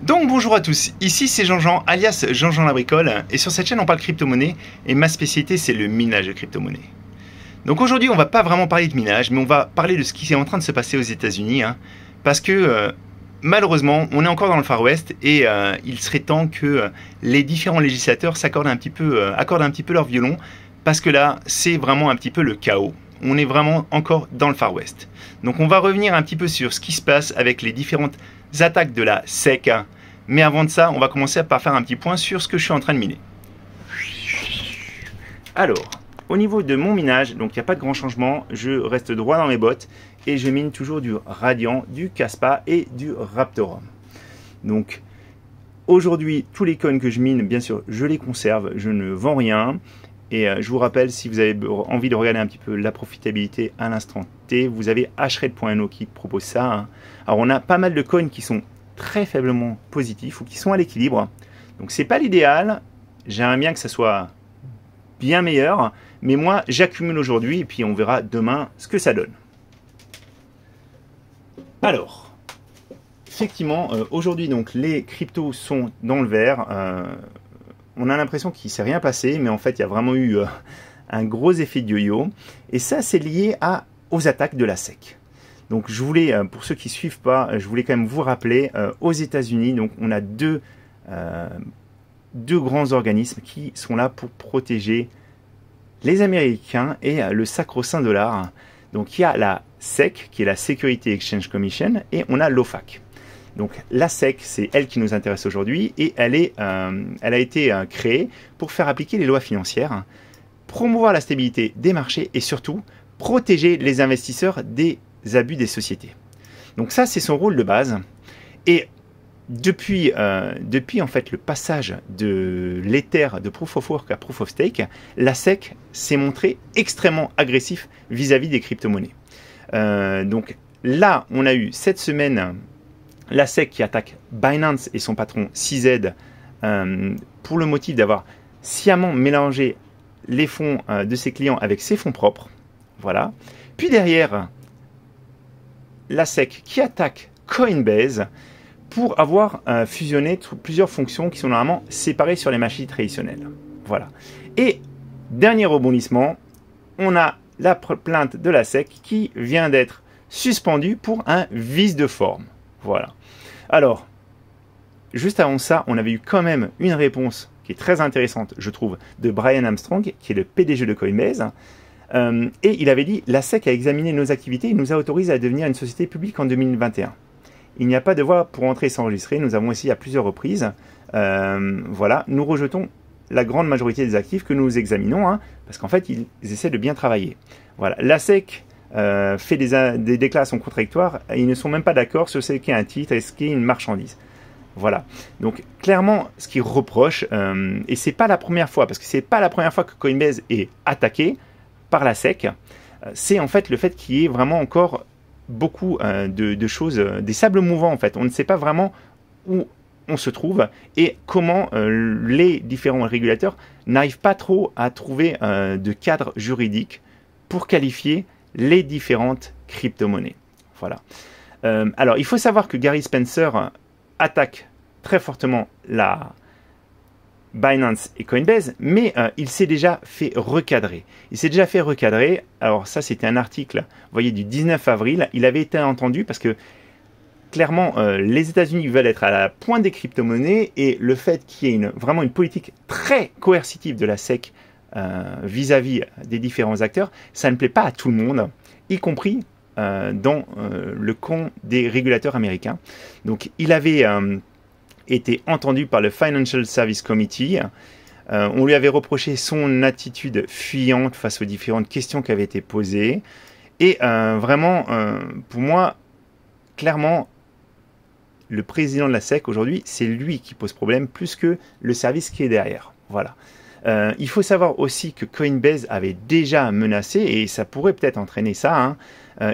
Donc bonjour à tous, ici c'est Jean-Jean alias Jean-Jean la bricole et sur cette chaîne on parle crypto-monnaie et ma spécialité c'est le minage de crypto-monnaie. Donc aujourd'hui on va pas vraiment parler de minage mais on va parler de ce qui est en train de se passer aux États-Unis parce que malheureusement on est encore dans le Far West et il serait temps que les différents législateurs accordent un petit peu leur violon parce que là c'est vraiment un petit peu le chaos. On est vraiment encore dans le Far West. Donc on va revenir un petit peu sur ce qui se passe avec les différentes attaques de la SEC. Mais avant de ça, on va commencer par faire un petit point sur ce que je suis en train de miner. Alors, au niveau de mon minage, donc il n'y a pas de grand changement. Je reste droit dans mes bottes et je mine toujours du Radiant, du Kaspa et du Raptorum. Donc aujourd'hui, tous les coins que je mine, bien sûr, je les conserve, je ne vends rien. Et je vous rappelle, si vous avez envie de regarder un petit peu la profitabilité à l'instant T, vous avez hred.no qui propose ça. Alors on a pas mal de coins qui sont très faiblement positifs ou qui sont à l'équilibre. Donc c'est pas l'idéal. J'aimerais bien que ça soit bien meilleur. Mais moi, j'accumule aujourd'hui et puis on verra demain ce que ça donne. Alors, effectivement, aujourd'hui, donc les cryptos sont dans le vert. On a l'impression qu'il ne s'est rien passé, mais en fait, il y a vraiment eu un gros effet de yo-yo. Et ça, c'est lié aux attaques de la SEC. Donc, je voulais, pour ceux qui ne suivent pas, je voulais quand même vous rappeler, aux États-Unis, donc on a deux grands organismes qui sont là pour protéger les Américains et le sacro-saint dollar. Donc, il y a la SEC, qui est la Security Exchange Commission, et on a l'OFAC. Donc la SEC, c'est elle qui nous intéresse aujourd'hui et elle a été créée pour faire appliquer les lois financières, promouvoir la stabilité des marchés et surtout protéger les investisseurs des abus des sociétés. Donc ça, c'est son rôle de base. Et depuis en fait le passage de l'Ether de Proof of Work à Proof of Stake, la SEC s'est montrée extrêmement agressif vis-à-vis des crypto-monnaies. Donc là, on a eu cette semaine la SEC qui attaque Binance et son patron CZ pour le motif d'avoir sciemment mélangé les fonds de ses clients avec ses fonds propres. Voilà. Puis derrière, la SEC qui attaque Coinbase pour avoir fusionné plusieurs fonctions qui sont normalement séparées sur les machines traditionnelles. Voilà. Et dernier rebondissement, on a la plainte de la SEC qui vient d'être suspendue pour un vice de forme. Voilà. Alors, juste avant ça, on avait eu quand même une réponse qui est très intéressante, je trouve, de Brian Armstrong, qui est le PDG de Coinbase. Et il avait dit « La SEC a examiné nos activités et nous a autorisé à devenir une société publique en 2021. Il n'y a pas de voie pour entrer et s'enregistrer. Nous avons essayé à plusieurs reprises. Voilà, nous rejetons la grande majorité des actifs que nous examinons, parce qu'en fait, ils essaient de bien travailler. Voilà, la SEC fait des déclarations contradictoires, et ils ne sont même pas d'accord sur ce qu'est un titre et ce qu'est une marchandise. Voilà. Donc clairement, ce qu'ils reprochent, et c'est pas la première fois, parce que c'est pas la première fois que Coinbase est attaqué par la SEC, c'est en fait le fait qu'il y ait vraiment encore beaucoup de choses, des sables mouvants en fait. On ne sait pas vraiment où on se trouve et comment les différents régulateurs n'arrivent pas trop à trouver de cadre juridique pour qualifier les différentes crypto-monnaies. Voilà. Alors, il faut savoir que Gary Spencer attaque très fortement la Binance et Coinbase, mais il s'est déjà fait recadrer. Il s'est déjà fait recadrer. Alors ça, c'était un article, vous voyez, du 19 avril. Il avait été entendu parce que clairement, les États-Unis veulent être à la pointe des crypto-monnaies et le fait qu'il y ait vraiment une politique très coercitive de la SEC vis-à-vis des différents acteurs, ça ne plaît pas à tout le monde, y compris dans le camp des régulateurs américains. Donc il avait été entendu par le Financial Services Committee. On lui avait reproché son attitude fuyante face aux différentes questions qui avaient été posées. Et vraiment, pour moi, clairement, le président de la SEC aujourd'hui, c'est lui qui pose problème plus que le service qui est derrière. Voilà. Il faut savoir aussi que Coinbase avait déjà menacé, et ça pourrait peut-être entraîner ça,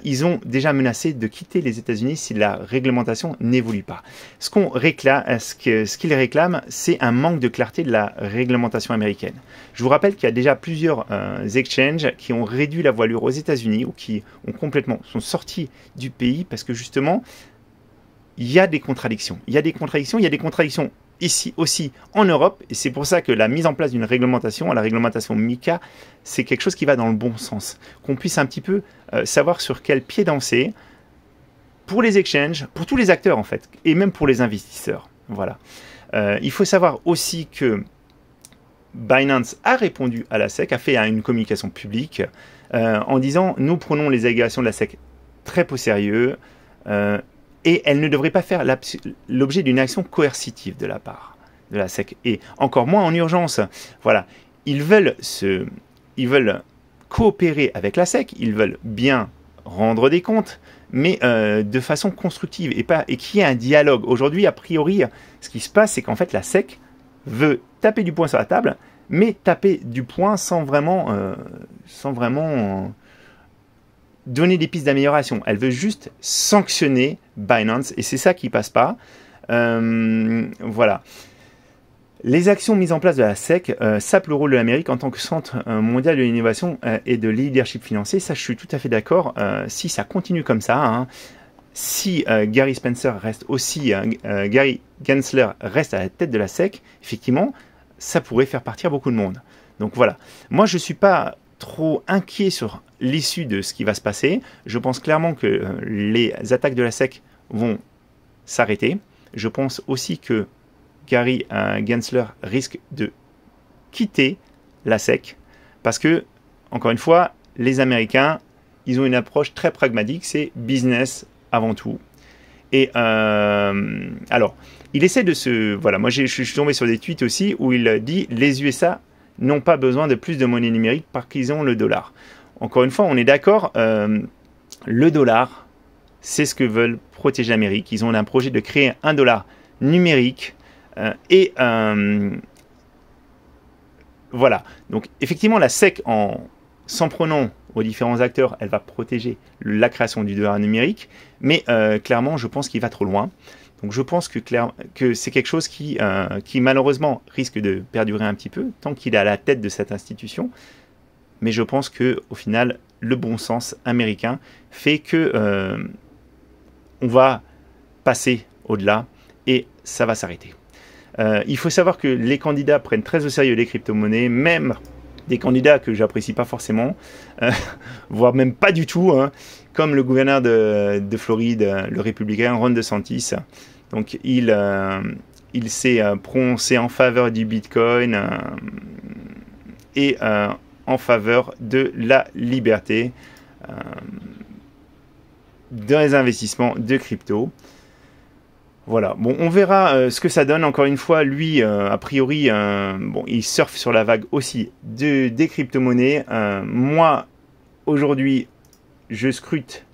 ils ont déjà menacé de quitter les États-Unis si la réglementation n'évolue pas. Ce qu'ils réclament, c'est un manque de clarté de la réglementation américaine. Je vous rappelle qu'il y a déjà plusieurs exchanges qui ont réduit la voilure aux États-Unis ou qui ont sont sortis du pays parce que justement, il y a des contradictions. Il y a des contradictions ici aussi en Europe, et c'est pour ça que la mise en place d'une réglementation, la réglementation MiCA, c'est quelque chose qui va dans le bon sens. Qu'on puisse un petit peu savoir sur quel pied danser pour les exchanges, pour tous les acteurs en fait, et même pour les investisseurs. Voilà. Il faut savoir aussi que Binance a répondu à la SEC, a fait une communication publique en disant « Nous prenons les allégations de la SEC très au sérieux et elle ne devrait pas faire l'objet d'une action coercitive de la part de la SEC, et encore moins en urgence. » Voilà. Ils veulent coopérer avec la SEC, ils veulent bien rendre des comptes, mais de façon constructive et qu'il y ait un dialogue. Aujourd'hui, a priori, ce qui se passe, c'est qu'en fait, la SEC veut taper du poing sur la table, mais taper du poing sans vraiment donner des pistes d'amélioration. Elle veut juste sanctionner Binance, et c'est ça qui passe pas. Voilà. Les actions mises en place de la SEC sapent le rôle de l'Amérique en tant que centre mondial de l'innovation et de leadership financier. Ça, je suis tout à fait d'accord. Si ça continue comme ça, hein, si Gary Gensler reste à la tête de la SEC, effectivement, ça pourrait faire partir beaucoup de monde. Donc voilà. Moi, je ne suis pas trop inquiet sur l'issue de ce qui va se passer. Je pense clairement que les attaques de la SEC vont s'arrêter. Je pense aussi que Gary Gensler risque de quitter la SEC parce que, encore une fois, les Américains, ils ont une approche très pragmatique, c'est business avant tout. Et alors, il essaie de se... Voilà, moi je suis tombé sur des tweets aussi où il dit les USA n'ont pas besoin de plus de monnaie numérique parce qu'ils ont le dollar. Encore une fois, on est d'accord, le dollar, c'est ce que veulent protéger l'Amérique. Ils ont un projet de créer un dollar numérique. Voilà, donc effectivement la SEC, en s'en prenant aux différents acteurs, elle va protéger la création du dollar numérique, mais clairement je pense qu'il va trop loin. Donc je pense que c'est quelque chose qui malheureusement risque de perdurer un petit peu tant qu'il est à la tête de cette institution, mais je pense qu'au final le bon sens américain fait que on va passer au-delà et ça va s'arrêter. Il faut savoir que les candidats prennent très au sérieux les crypto-monnaies, même des candidats que j'apprécie pas forcément, voire même pas du tout, hein, comme le gouverneur de Floride, le républicain Ron DeSantis. Donc il s'est prononcé en faveur du Bitcoin et en faveur de la liberté dans les investissements de crypto. Voilà, bon, on verra ce que ça donne. Encore une fois, lui, a priori, bon, il surfe sur la vague aussi des crypto-monnaies. Moi, aujourd'hui, je scrute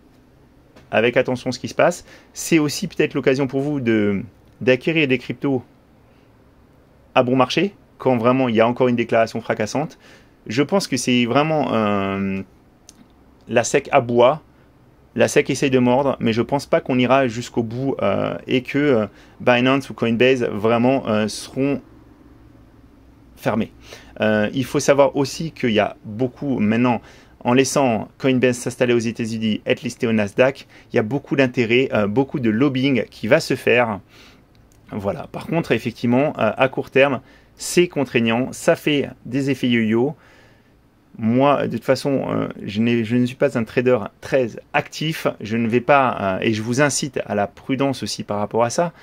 avec attention ce qui se passe. C'est aussi peut-être l'occasion pour vous d'acquérir des cryptos à bon marché, quand vraiment il y a encore une déclaration fracassante. Je pense que c'est vraiment la SEC aboie. La SEC essaye de mordre, mais je ne pense pas qu'on ira jusqu'au bout et que Binance ou Coinbase vraiment seront fermés. Il faut savoir aussi qu'il y a beaucoup maintenant, en laissant Coinbase s'installer aux États-Unis, être listé au Nasdaq, il y a beaucoup d'intérêt, beaucoup de lobbying qui va se faire. Voilà. Par contre, effectivement, à court terme, c'est contraignant, ça fait des effets yo-yo. Moi, de toute façon, je ne suis pas un trader très actif. Je ne vais pas, et je vous incite à la prudence aussi par rapport à ça.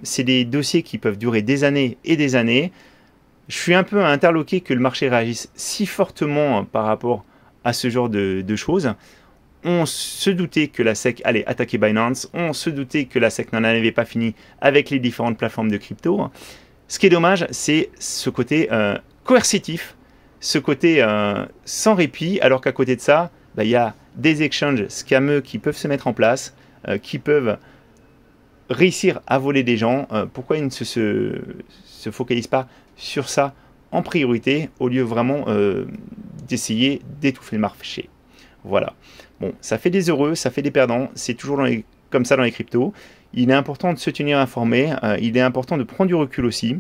C'est des dossiers qui peuvent durer des années et des années. Je suis un peu interloqué que le marché réagisse si fortement par rapport à ce genre de choses. On se doutait que la SEC allait attaquer Binance. On se doutait que la SEC n'en avait pas fini avec les différentes plateformes de crypto. Ce qui est dommage, c'est ce côté coercitif, ce côté sans répit, alors qu'à côté de ça, il y a des exchanges scammeux qui peuvent se mettre en place, qui peuvent réussir à voler des gens. Pourquoi ils ne se focalisent pas sur ça en priorité, au lieu vraiment d'essayer d'étouffer le marché? Voilà. Bon, ça fait des heureux, ça fait des perdants, c'est toujours comme ça dans les cryptos. Il est important de se tenir informé, il est important de prendre du recul aussi.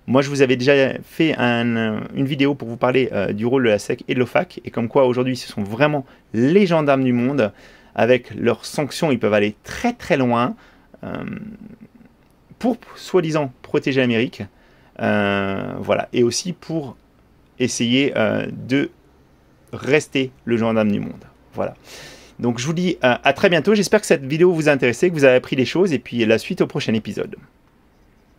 Moi, je vous avais déjà fait une vidéo pour vous parler du rôle de la SEC et de l'OFAC, et comme quoi aujourd'hui, ce sont vraiment les gendarmes du monde. avec leurs sanctions, ils peuvent aller très très loin pour soi-disant protéger l'Amérique. Voilà. Et aussi pour essayer de rester le gendarme du monde. Voilà. Donc je vous dis à très bientôt. J'espère que cette vidéo vous a intéressé, que vous avez appris des choses. Et puis la suite au prochain épisode.